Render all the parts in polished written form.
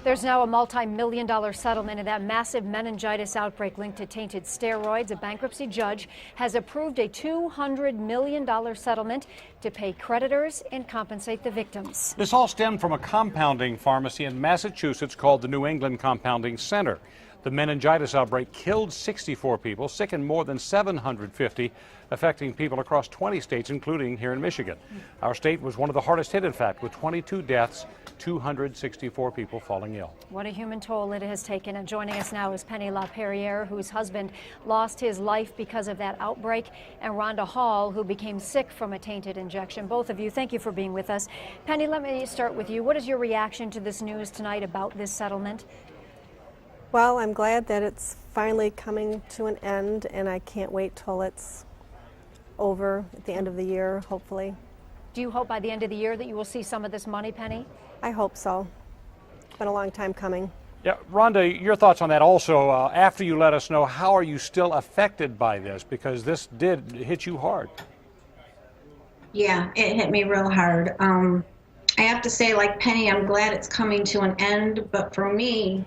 There's now a multi-million-dollar settlement in that massive meningitis outbreak linked to tainted steroids. A bankruptcy judge has approved a $200 million settlement to pay creditors and compensate the victims. This all stemmed from a compounding pharmacy in Massachusetts called the New England Compounding Center. The meningitis outbreak killed 64 people, sickened more than 750, affecting people across 20 states, including here in Michigan. Our state was one of the hardest hit, in fact, with 22 deaths, 264 people falling ill. What a human toll it has taken. And joining us now is Penny LaPerriere, whose husband lost his life because of that outbreak, and Rhonda Hall, who became sick from a tainted injection. Both of you, thank you for being with us. Penny, let me start with you. What is your reaction to this news tonight about this settlement? Well, I'm glad that it's finally coming to an end, and I can't wait till it's over at the end of the year, hopefully. Do you hope by the end of the year that you will see some of this money, Penny? I hope so. It's been a long time coming. Yeah, Rhonda, your thoughts on that also. After you let us know, how are you still affected by this? Because this did hit you hard. Yeah, it hit me real hard. I have to say, like Penny, I'm glad it's coming to an end, but for me,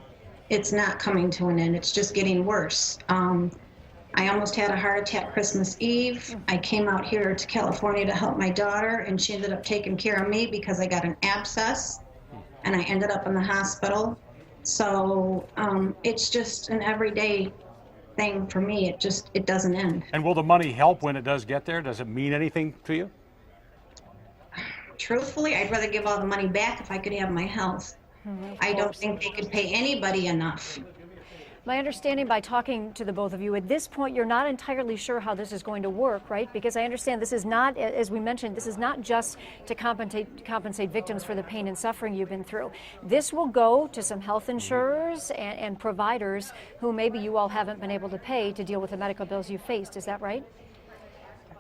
it's not coming to an end. It's just getting worse. I almost had a heart attack Christmas Eve. I came out here to California to help my daughter, and she ended up taking care of me because I got an abscess, and I ended up in the hospital. So it's just an everyday thing for me. It doesn't end. And will the money help when it does get there? Does it mean anything to you? Truthfully, I'd rather give all the money back if I could have my health. I don't think they could pay anybody enough. My understanding by talking to the both of you, at this point, you're not entirely sure how this is going to work, right? Because I understand this is not, as we mentioned, this is not just to compensate victims for the pain and suffering you've been through. This will go to some health insurers and providers who maybe you all haven't been able to pay to deal with the medical bills you faced. Is that right?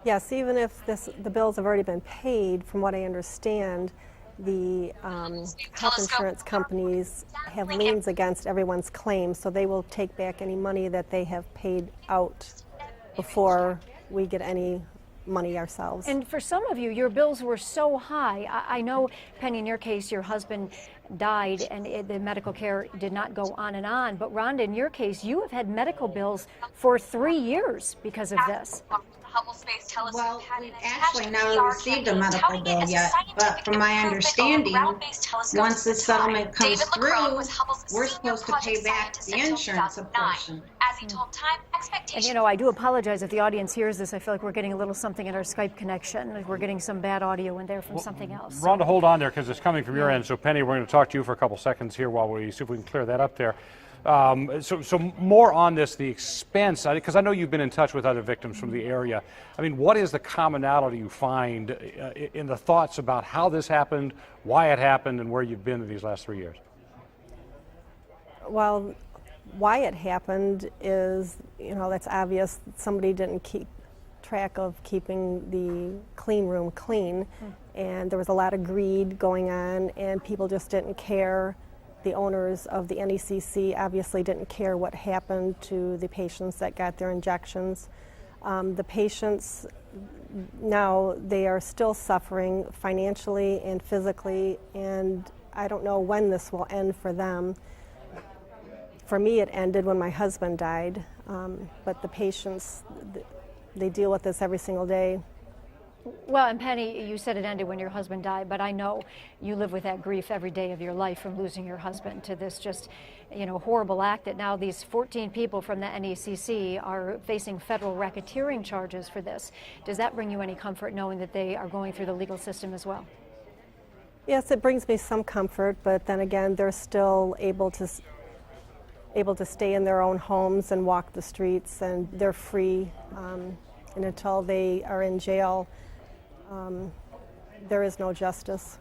Yes, even if the bills have already been paid, from what I understand, the health insurance companies have liens against everyone's claims, so they will take back any money that they have paid out before we get any money ourselves. And for some of you, your bills were so high. I know, Penny, in your case, your husband died and the medical care did not go on and on. But Rhonda, in your case, you have had medical bills for 3 years because of this. Well, we've actually never received a medical bill yet, but from my understanding, once the settlement comes through, we're supposed to pay back the insurance portion. And you know, I do apologize if the audience hears this. I feel like we're getting a little something in our Skype connection. Like we're getting some bad audio in there from something else. Rhonda, hold on there because it's coming from your end. So Penny, we're going to talk to you for a couple seconds here while we see if we can clear that up there. So more on this, the expense, because I know you've been in touch with other victims from the area. I mean, what is the commonality you find in the thoughts about how this happened, why it happened, and where you've been in these last 3 years? Well, why it happened is, you know, that's obvious. Somebody didn't keep track of keeping the clean room clean, and there was a lot of greed going on, and people just didn't care. The owners of the NECC obviously didn't care what happened to the patients that got their injections. The patients now, they are still suffering financially and physically, and I don't know when this will end for them. For me, it ended when my husband died, but the patients, they deal with this every single day. Well, and Penny, you said it ended when your husband died, but I know you live with that grief every day of your life from losing your husband to this just, you know, horrible act that now these 14 people from the NECC are facing federal racketeering charges for this. Does that bring you any comfort knowing that they are going through the legal system as well? Yes, it brings me some comfort, but then again, they're still able to stay in their own homes and walk the streets, and they're free. And until they are in jail, there is no justice.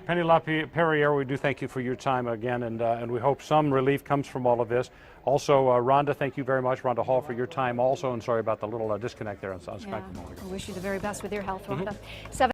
Penny LaPerriere, we do thank you for your time again, and we hope some relief comes from all of this. Also, Rhonda, thank you very much. Rhonda Hall, for your time also, and sorry about the little disconnect there on Skype. I wish you the very best with your health, Rhonda.